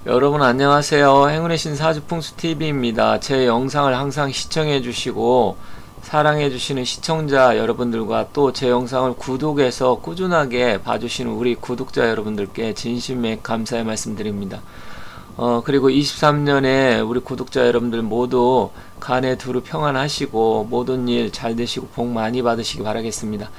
여러분 안녕하세요. 행운의 신 사주풍수TV입니다. 제 영상을 항상 시청해주시고 사랑해주시는 시청자 여러분들과 또 제 영상을 구독해서 꾸준하게 봐주시는 우리 구독자 여러분들께 진심의 감사의 말씀드립니다. 그리고 23년에 우리 구독자 여러분들 모두 간에 두루 평안하시고 모든 일 잘 되시고 복 많이 받으시기 바라겠습니다.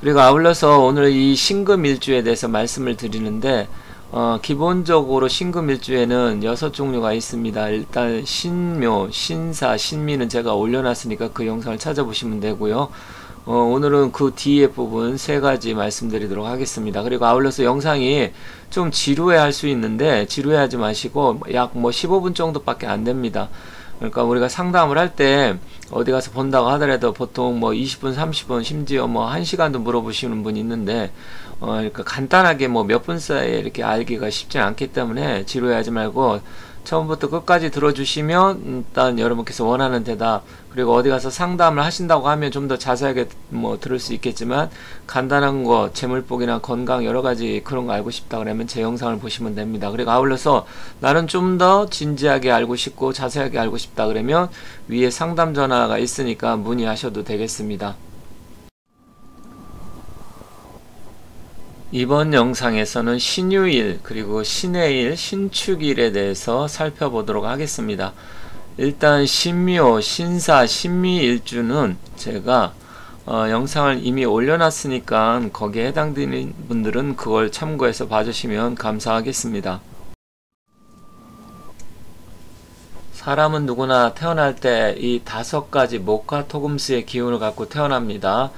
그리고 아울러서 오늘 이 신금일주에 대해서 말씀을 드리는데 기본적으로 신금일주에는 6종류가 있습니다. 일단 신묘, 신사, 신미는 제가 올려놨으니까 그 영상을 찾아보시면 되고요. 오늘은 그 뒤에 부분 3가지 말씀드리도록 하겠습니다. 그리고 아울러서 영상이 좀 지루해 할 수 있는데 지루해 하지 마시고 약 15분 정도밖에 안 됩니다. 그러니까 우리가 상담을 할 때 어디 가서 본다고 하더라도 보통 20분, 30분, 심지어 1시간도 물어보시는 분이 있는데 그러니까 간단하게 몇 분 사이에 이렇게 알기가 쉽지 않기 때문에 지루해하지 말고 처음부터 끝까지 들어주시면 일단 여러분께서 원하는 대답, 그리고 어디 가서 상담을 하신다고 하면 좀 더 자세하게 들을 수 있겠지만 간단한 거, 재물복이나 건강 여러가지 그런 거 알고 싶다 그러면 제 영상을 보시면 됩니다. 그리고 아울러서 나는 좀 더 진지하게 알고 싶고 자세하게 알고 싶다 그러면 위에 상담 전화가 있으니까 문의하셔도 되겠습니다. 이번 영상에서는 신유일 그리고 신해일, 신축일에 대해서 살펴보도록 하겠습니다. 일단 신묘, 신사, 신미일주는 제가 영상을 이미 올려놨으니까 거기에 해당되는 분들은 그걸 참고해서 봐주시면 감사하겠습니다. 사람은 누구나 태어날 때 이 5가지 목화 토금수의 기운을 갖고 태어납니다.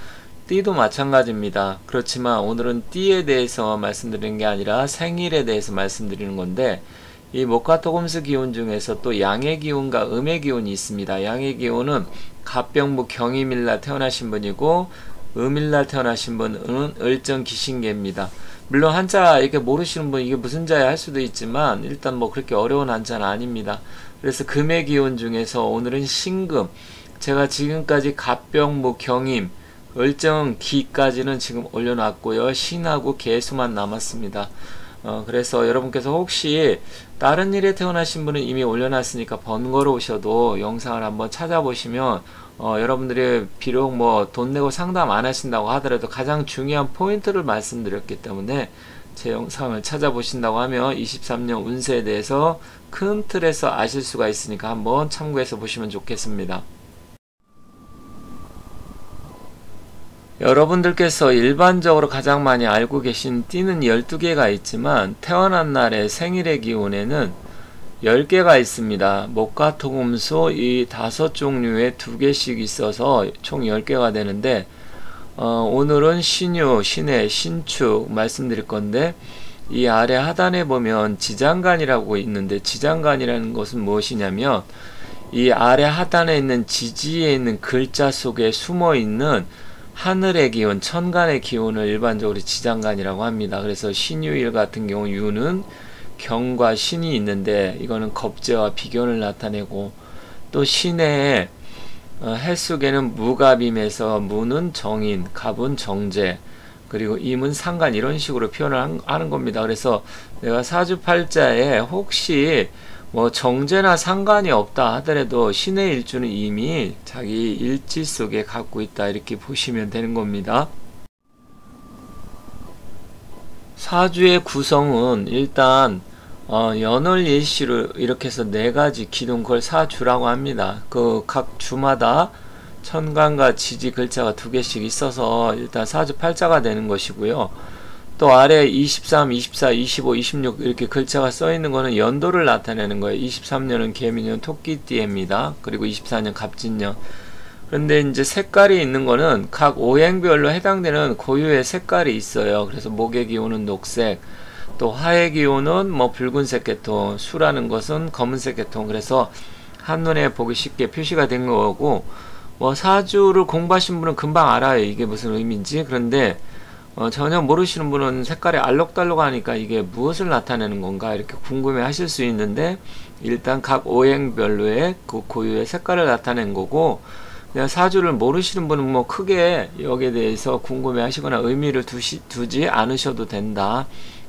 띠도 마찬가지입니다. 그렇지만 오늘은 띠에 대해서 말씀드리는 게 아니라 생일에 대해서 말씀드리는 건데, 이 목화토금수 기운 중에서 또 양의 기운과 음의 기운이 있습니다. 양의 기운은 갑병무 경임일날 태어나신 분이고 음일날 태어나신 분은 을정기신계입니다. 물론 한자 이렇게 모르시는 분 이게 무슨 자야 할 수도 있지만 일단 그렇게 어려운 한자는 아닙니다. 그래서 금의 기운 중에서 오늘은 신금, 제가 지금까지 갑병무 경임 을정기까지는 지금 올려놨고요. 신하고 개수만 남았습니다. 그래서 여러분께서 혹시 다른 일에 태어나신 분은 이미 올려놨으니까 번거로우셔도 영상을 한번 찾아보시면 여러분들이 비록 돈 내고 상담 안 하신다고 하더라도 가장 중요한 포인트를 말씀드렸기 때문에 제 영상을 찾아보신다고 하면 23년 운세에 대해서 큰 틀에서 아실 수가 있으니까 한번 참고해서 보시면 좋겠습니다. 여러분들께서 일반적으로 가장 많이 알고 계신 띠는 12개가 있지만 태어난 날의 생일의 기운에는 10개가 있습니다. 목화토금수 이 5종류에 2개씩 있어서 총 10개가 되는데 오늘은 신유, 신해, 신축 말씀드릴 건데, 이 아래 하단에 보면 지장간이라고 있는데 지장간이라는 것은 무엇이냐면 이 아래 하단에 있는 지지에 있는 글자 속에 숨어있는 하늘의 기운, 천간의 기운을 일반적으로 지장간이라고 합니다. 그래서 신유일 같은 경우 유는 경과 신이 있는데 이거는 겁재와 비견을 나타내고, 또 신해의 해 속에는 무갑임에서 무는 정인, 갑은 정제, 그리고 임은 상간, 이런 식으로 표현을 하는 겁니다. 그래서 내가 사주팔자에 혹시 정제나 상관이 없다 하더라도 신의 일주는 이미 자기 일지 속에 갖고 있다, 이렇게 보시면 되는 겁니다. 사주의 구성은 일단 연월일시로 이렇게 해서 4가지 기둥, 그걸 사주라고 합니다. 그 각 주마다 천간과 지지 글자가 2개씩 있어서 일단 사주팔자가 되는 것이고요. 또 아래 23, 24, 25, 26 이렇게 글자가 써 있는 거는 연도를 나타내는 거예요. 23년은 개미년 토끼띠입니다. 그리고 24년 갑진년. 그런데 이제 색깔이 있는 거는 각 오행별로 해당되는 고유의 색깔이 있어요. 그래서 목의 기운은 녹색, 또 화의 기운은 붉은색 계통, 수라는 것은 검은색 계통. 그래서 한눈에 보기 쉽게 표시가 된 거고, 사주를 공부하신 분은 금방 알아요, 이게 무슨 의미인지. 그런데 전혀 모르시는 분은 색깔이 알록달록하니까 이게 무엇을 나타내는 건가 이렇게 궁금해 하실 수 있는데, 일단 각 오행별로의 그 고유의 색깔을 나타낸 거고, 그냥 사주를 모르시는 분은 크게 여기에 대해서 궁금해 하시거나 의미를 두지 않으셔도 된다.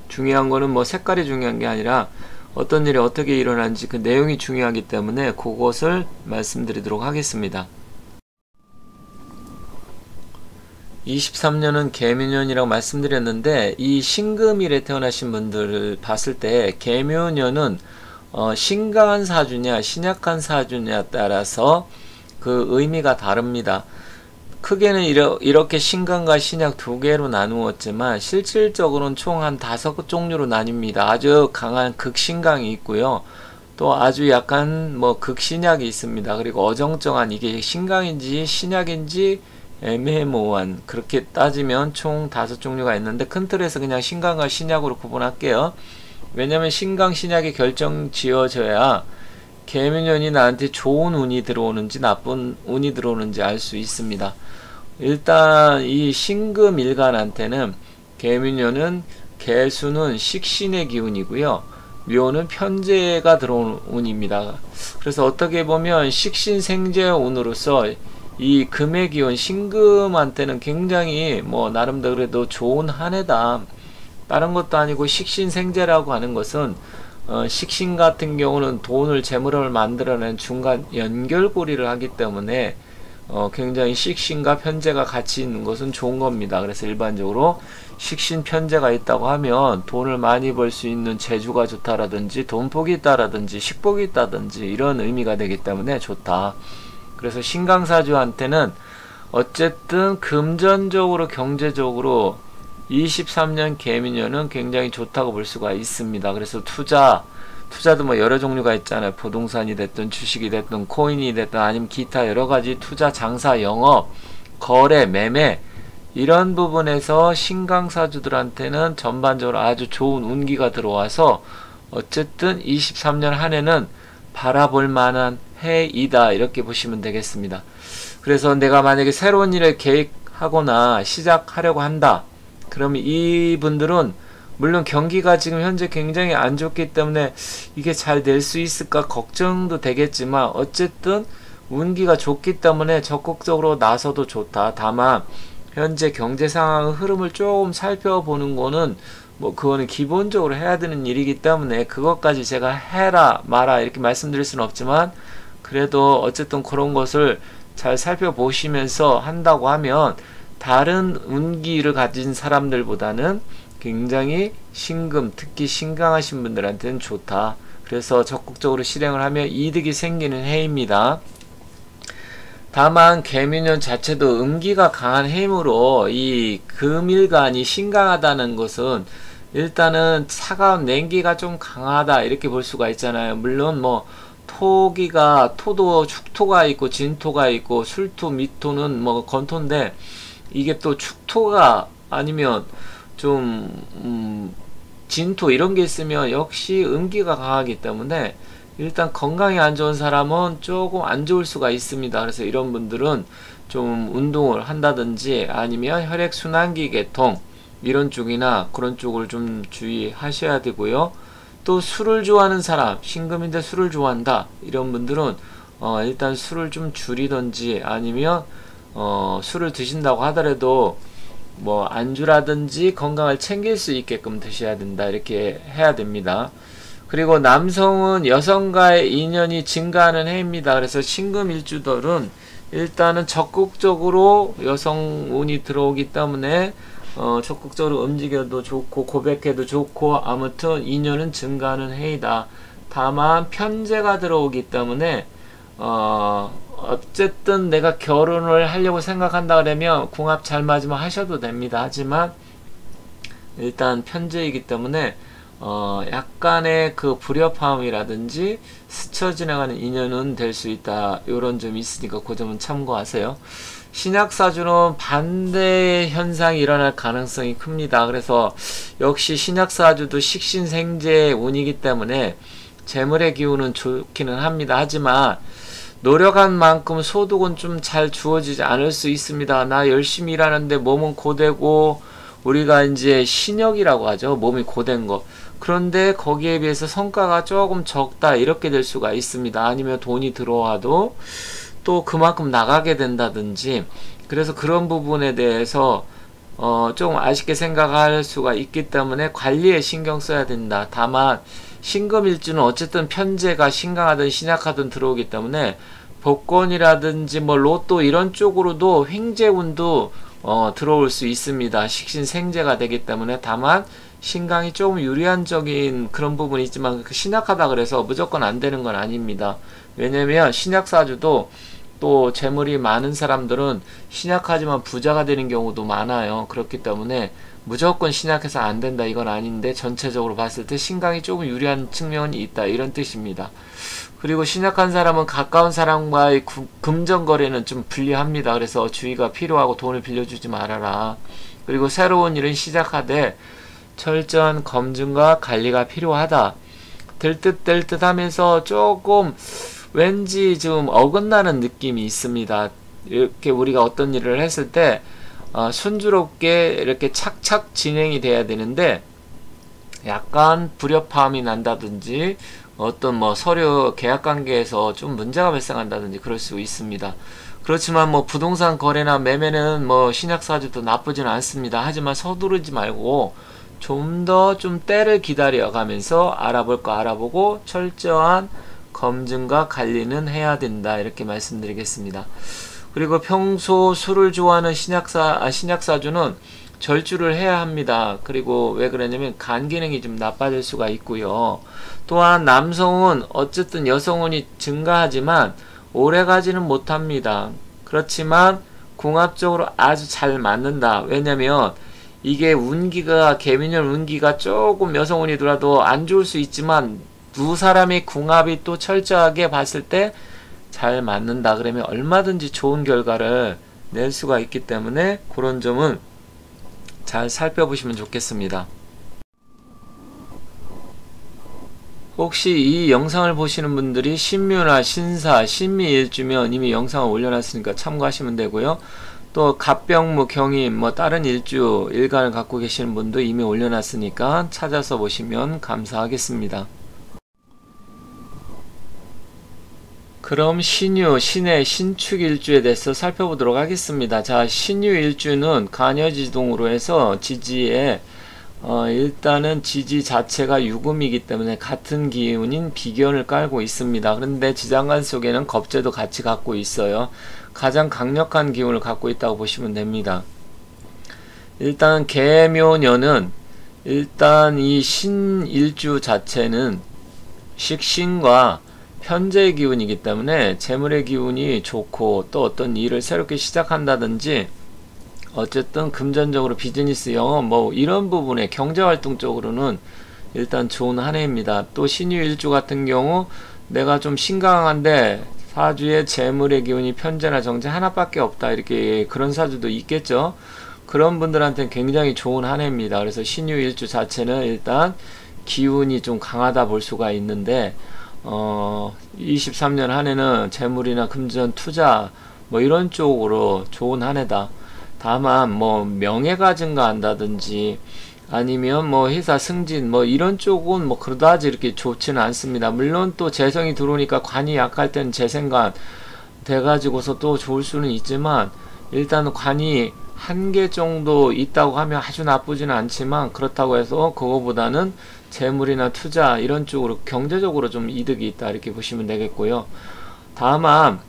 중요한 거는 색깔이 중요한 게 아니라 어떤 일이 어떻게 일어나는지 그 내용이 중요하기 때문에 그것을 말씀드리도록 하겠습니다. 23년은 개묘년이라고 말씀드렸는데, 이 신금일에 태어나신 분들을 봤을 때 개묘년은 신강한 사주냐 신약한 사주냐에 따라서 그 의미가 다릅니다. 크게는 이렇게 신강과 신약 두 개로 나누었지만 실질적으로는 총 한 5종류로 나뉩니다. 아주 강한 극신강이 있고요. 또 아주 약간 극신약이 있습니다. 그리고 어정쩡한, 이게 신강인지 신약인지 애매모호한, 그렇게 따지면 총 5종류가 있는데 큰 틀에서 그냥 신강과 신약으로 구분할게요. 왜냐면 신강 신약이 결정 지어져야 개묘년이 나한테 좋은 운이 들어오는지 나쁜 운이 들어오는지 알 수 있습니다. 일단 이 신금일간한테는 개묘년은 개수는 식신의 기운이고요, 묘는 편재가 들어온 운입니다. 그래서 어떻게 보면 식신생재 운으로서 이 금의 기운 신금한테는 굉장히 나름대로 그래도 좋은 한 해다. 다른 것도 아니고 식신생재라고 하는 것은 식신 같은 경우는 돈을 재물을 만들어낸 중간 연결고리를 하기 때문에 굉장히 식신과 편재가 같이 있는 것은 좋은 겁니다. 그래서 일반적으로 식신 편재가 있다고 하면 돈을 많이 벌 수 있는 재주가 좋다라든지 돈복이 있다라든지 식복이 있다든지 이런 의미가 되기 때문에 좋다. 그래서 신강사주한테는 어쨌든 금전적으로 경제적으로 23년 개미년은 굉장히 좋다고 볼 수가 있습니다. 그래서 투자도 여러 종류가 있잖아요. 부동산이 됐든 주식이 됐든 코인이 됐든 아니면 기타 여러가지 투자, 장사, 영업, 거래, 매매, 이런 부분에서 신강사주들한테는 전반적으로 아주 좋은 운기가 들어와서 어쨌든 23년 한 해는 바라볼 만한 해이다, 이렇게 보시면 되겠습니다. 그래서 내가 만약에 새로운 일을 계획하거나 시작하려고 한다, 그러면 이분들은 물론 경기가 지금 현재 굉장히 안 좋기 때문에 이게 잘 될 수 있을까 걱정도 되겠지만 어쨌든 운기가 좋기 때문에 적극적으로 나서도 좋다. 다만 현재 경제 상황 흐름을 조금 살펴보는 거는 그거는 기본적으로 해야 되는 일이기 때문에 그것까지 제가 해라 마라 이렇게 말씀드릴 수는 없지만, 그래도 어쨌든 그런 것을 잘 살펴보시면서 한다고 하면 다른 운기를 가진 사람들보다는 굉장히 신금, 특히 신강하신 분들한테는 좋다. 그래서 적극적으로 실행을 하면 이득이 생기는 해입니다. 다만 개묘년 자체도 음기가 강한 해이므로 이 금일간이 신강하다는 것은 일단은 차가운 냉기가 좀 강하다, 이렇게 볼 수가 있잖아요. 물론 토도 축토가 있고 진토가 있고 술토, 미토는 건토인데, 이게 또 축토가 아니면 좀 진토 이런 게 있으면 역시 음기가 강하기 때문에 일단 건강이 안 좋은 사람은 조금 안 좋을 수가 있습니다. 그래서 이런 분들은 좀 운동을 한다든지 아니면 혈액순환기 계통 이런 쪽이나 그런 쪽을 좀 주의하셔야 되고요. 또 술을 좋아하는 사람, 신금인데 술을 좋아한다, 이런 분들은 일단 술을 좀 줄이든지 아니면 술을 드신다고 하더라도 안주라든지 건강을 챙길 수 있게끔 드셔야 된다, 이렇게 해야 됩니다. 그리고 남성은 여성과의 인연이 증가하는 해입니다. 그래서 신금일주들은 일단은 적극적으로 여성운이 들어오기 때문에 적극적으로 움직여도 좋고 고백해도 좋고 아무튼 인연은 증가하는 해이다. 다만 편재가 들어오기 때문에 어쨌든 내가 결혼을 하려고 생각한다 그러면 궁합 잘 맞으면 하셔도 됩니다. 하지만 일단 편재이기 때문에 약간의 그 불협화음이라든지 스쳐 지나가는 인연은 될 수 있다, 요런 점이 있으니까 그 점은 참고하세요. 신약사주는 반대 현상이 일어날 가능성이 큽니다. 그래서 역시 신약사주도 식신생재 운이기 때문에 재물의 기운은 좋기는 합니다. 하지만 노력한 만큼 소득은 좀 잘 주어지지 않을 수 있습니다. 나 열심히 일하는데 몸은 고되고, 우리가 이제 신역이라고 하죠. 몸이 고된 거. 그런데 거기에 비해서 성과가 조금 적다, 이렇게 될 수가 있습니다. 아니면 돈이 들어와도 또 그만큼 나가게 된다든지, 그래서 그런 부분에 대해서 조금 아쉽게 생각할 수가 있기 때문에 관리에 신경 써야 된다. 다만 신금일주는 어쨌든 편제가 신강하든 신약하든 들어오기 때문에 복권이라든지 뭐 로또 이런 쪽으로도 횡재운도 들어올 수 있습니다. 식신생재가 되기 때문에. 다만 신강이 조금 유리한적인 그런 부분이 있지만 신약하다 그래서 무조건 안 되는 건 아닙니다. 왜냐면 신약사주도 또 재물이 많은 사람들은 신약하지만 부자가 되는 경우도 많아요. 그렇기 때문에 무조건 신약해서 안 된다 이건 아닌데, 전체적으로 봤을 때 신강이 조금 유리한 측면이 있다 이런 뜻입니다. 그리고 신약한 사람은 가까운 사람과의 금전거래는 좀 불리합니다. 그래서 주의가 필요하고 돈을 빌려주지 말아라. 그리고 새로운 일은 시작하되 철저한 검증과 관리가 필요하다. 될 듯 될 듯 하면서 조금 왠지 좀 어긋나는 느낌이 있습니다. 이렇게 우리가 어떤 일을 했을 때 순조롭게 이렇게 착착 진행이 돼야 되는데 약간 불협화음이 난다든지 어떤 뭐 서류 계약 관계에서 좀 문제가 발생한다든지 그럴 수 있습니다. 그렇지만 뭐 부동산 거래나 매매는 뭐 신약사주도 나쁘진 않습니다. 하지만 서두르지 말고 좀 더 좀 때를 기다려 가면서 알아볼 거 알아보고 철저한 검증과 관리는 해야 된다 이렇게 말씀드리겠습니다. 그리고 평소 술을 좋아하는 신약사주는 절주를 해야 합니다. 그리고 왜 그러냐면 간 기능이 좀 나빠질 수가 있고요. 또한 남성은 어쨌든 여성운이 증가하지만 오래가지는 못합니다. 그렇지만 궁합적으로 아주 잘 맞는다. 왜냐면 이게 운기가, 개미년 운기가 조금 여성운이 들어도 안 좋을 수 있지만 두 사람의 궁합이 또 철저하게 봤을 때 잘 맞는다. 그러면 얼마든지 좋은 결과를 낼 수가 있기 때문에 그런 점은 잘 살펴보시면 좋겠습니다. 혹시 이 영상을 보시는 분들이 신묘나 신사, 신미일주면 이미 영상을 올려놨으니까 참고하시면 되고요. 또 갑병무, 경임, 뭐 다른 일주, 일간을 갖고 계시는 분도 이미 올려놨으니까 찾아서 보시면 감사하겠습니다. 그럼 신유, 신해, 신축일주에 대해서 살펴보도록 하겠습니다. 자, 신유일주는 간여지동으로 해서 지지에 일단은 지지 자체가 유금이기 때문에 같은 기운인 비견을 깔고 있습니다. 그런데 지장간 속에는 겁재도 같이 갖고 있어요. 가장 강력한 기운을 갖고 있다고 보시면 됩니다. 일단 개묘년은 일단 이 신일주 자체는 식신과 편재의 기운이기 때문에 재물의 기운이 좋고 또 어떤 일을 새롭게 시작한다든지 어쨌든 금전적으로 비즈니스 영업 뭐 이런 부분에 경제활동 쪽으로는 일단 좋은 한 해입니다. 또 신유일주 같은 경우 내가 좀 신강한데 사주에 재물의 기운이 편재나 정제 하나밖에 없다 이렇게 그런 사주도 있겠죠. 그런 분들한테는 굉장히 좋은 한 해입니다. 그래서 신유일주 자체는 일단 기운이 좀 강하다 볼 수가 있는데 23년 한 해는 재물이나 금전 투자 뭐 이런 쪽으로 좋은 한 해다. 다만 뭐 명예가 증가한다든지 아니면 뭐 회사 승진 뭐 이런 쪽은 뭐 그다지 이렇게 좋지는 않습니다. 물론 또 재성이 들어오니까 관이 약할 때는 재생관 돼가지고서 또 좋을 수는 있지만 일단 관이 한 개 정도 있다고 하면 아주 나쁘지는 않지만 그렇다고 해서 그거보다는 재물이나 투자 이런 쪽으로 경제적으로 좀 이득이 있다 이렇게 보시면 되겠고요. 다만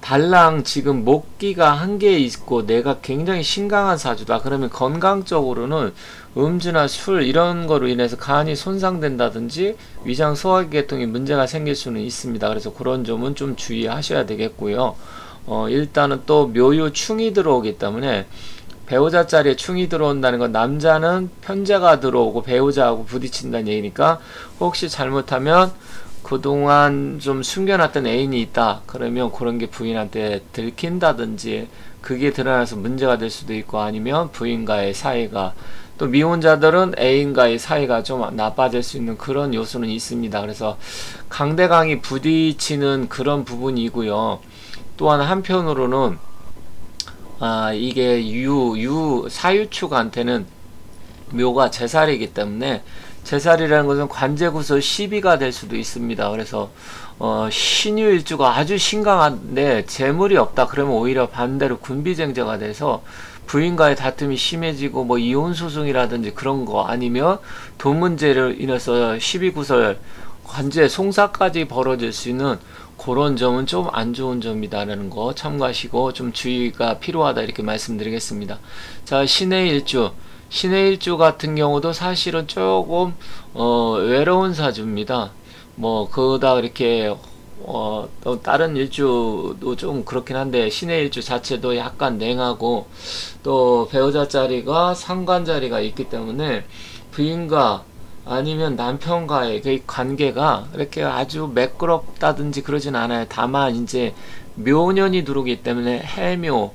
달랑 지금 목기가 한 개 있고 내가 굉장히 신강한 사주다 그러면 건강적으로는 음주나 술 이런 거로 인해서 간이 손상된다든지 위장 소화계통에 문제가 생길 수는 있습니다. 그래서 그런 점은 좀 주의하셔야 되겠고요. 일단은 또 묘유 충이 들어오기 때문에 배우자 자리에 충이 들어온다는 건 남자는 편재가 들어오고 배우자하고 부딪힌다는 얘기니까 혹시 잘못하면 그동안 좀 숨겨놨던 애인이 있다 그러면 그런 게 부인한테 들킨다든지 그게 드러나서 문제가 될 수도 있고 아니면 부인과의 사이가 또 미혼자들은 애인과의 사이가 좀 나빠질 수 있는 그런 요소는 있습니다. 그래서 강대강이 부딪히는 그런 부분이고요. 또한 한편으로는 이게 사유축한테는 묘가 제살이기 때문에 제살이라는 것은 관제구설 시비가 될 수도 있습니다. 그래서 신유일주가 아주 신강한데 재물이 없다 그러면 오히려 반대로 군비쟁제가 돼서 부인과의 다툼이 심해지고 뭐 이혼 소송이라든지 그런 거, 아니면 돈 문제를 인해서 시비구설, 관제 송사까지 벌어질 수 있는 그런 점은 좀 안 좋은 점이다라는 거 참고하시고 좀 주의가 필요하다 이렇게 말씀드리겠습니다. 자, 신의 일주. 신의 일주 같은 경우도 사실은 조금 외로운 사주입니다. 뭐 그다 이렇게 또 다른 일주도 좀 그렇긴 한데, 신의 일주 자체도 약간 냉하고 또 배우자 자리가 상관 자리가 있기 때문에 부인과 아니면 남편과의 그 관계가 이렇게 아주 매끄럽다든지 그러진 않아요. 다만 이제 묘년이 들어오기 때문에 해묘,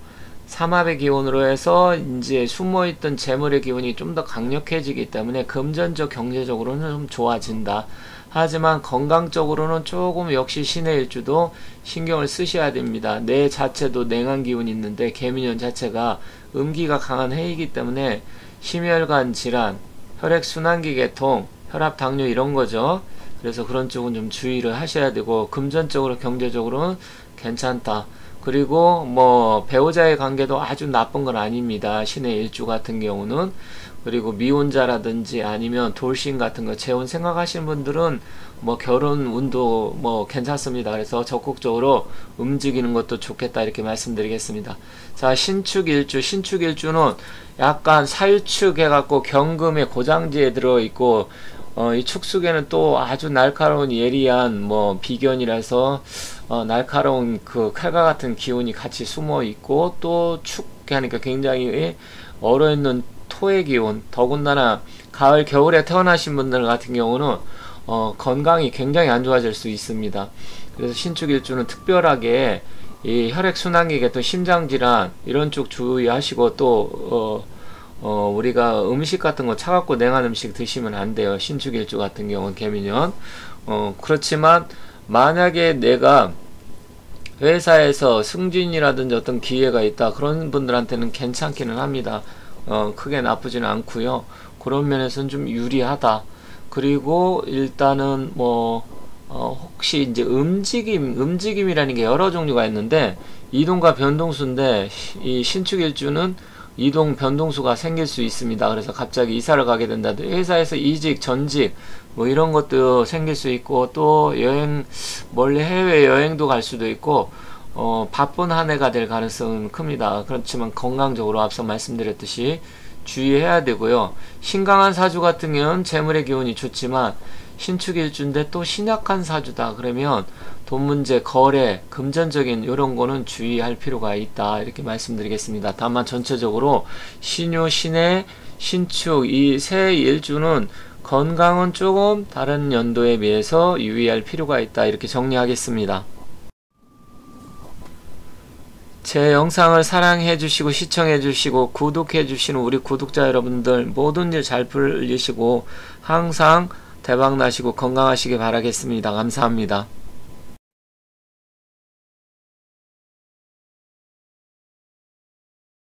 삼합의 기운으로 해서 이제 숨어있던 재물의 기운이 좀 더 강력해지기 때문에 금전적 경제적으로는 좀 좋아진다. 하지만 건강적으로는 조금 역시 신의 일주도 신경을 쓰셔야 됩니다. 내 자체도 냉한 기운이 있는데 개미년 자체가 음기가 강한 해이기 때문에 심혈관 질환, 혈액순환기 계통, 혈압, 당뇨 이런 거죠. 그래서 그런 쪽은 좀 주의를 하셔야 되고, 금전적으로 경제적으로는 괜찮다. 그리고 뭐 배우자의 관계도 아주 나쁜 건 아닙니다. 신의 일주 같은 경우는. 그리고 미혼자라든지 아니면 돌싱 같은 거 재혼 생각하시는 분들은 뭐 결혼 운도 뭐 괜찮습니다. 그래서 적극적으로 움직이는 것도 좋겠다 이렇게 말씀드리겠습니다. 자, 신축 일주. 신축 일주는 약간 사유축 해갖고 경금의 고장지에 들어있고, 이 축숙에는 또 아주 날카로운 예리한 뭐 비견이라서 날카로운 그 칼과 같은 기운이 같이 숨어 있고, 또 축하니까 굉장히 얼어있는 토의 기운, 더군다나 가을 겨울에 태어나신 분들 같은 경우는 건강이 굉장히 안 좋아질 수 있습니다. 그래서 신축 일주는 특별하게 이 혈액순환기 계통, 심장질환 이런 쪽 주의하시고, 또 우리가 음식 같은 거 차갑고 냉한 음식 드시면 안 돼요. 신축 일주 같은 경우는 개미년. 그렇지만 만약에 내가 회사에서 승진이라든지 어떤 기회가 있다, 그런 분들한테는 괜찮기는 합니다. 크게 나쁘지는 않고요. 그런 면에서는 좀 유리하다. 그리고 일단은 뭐 혹시 이제 움직임이라는 게 여러 종류가 있는데, 이동과 변동수인데 이 신축 일주는 이동 변동수가 생길 수 있습니다. 그래서 갑자기 이사를 가게 된다든지 회사에서 이직 전직 뭐 이런 것도 생길 수 있고, 또 여행, 멀리 해외 여행도 갈 수도 있고, 바쁜 한 해가 될 가능성은 큽니다. 그렇지만 건강적으로 앞서 말씀드렸듯이 주의해야 되고요. 신강한 사주 같은 경우는 재물의 기운이 좋지만 신축 일주인데 또 신약한 사주다 그러면 돈 문제, 거래, 금전적인 이런 거는 주의할 필요가 있다 이렇게 말씀드리겠습니다. 다만 전체적으로 신유, 신해, 신축 이 세 일주는 건강은 조금 다른 연도에 비해서 유의할 필요가 있다 이렇게 정리하겠습니다. 제 영상을 사랑해 주시고 시청해 주시고 구독해 주시는 우리 구독자 여러분들, 모든 일 잘 풀리시고 항상 대박 나시고 건강하시길 바라겠습니다. 감사합니다.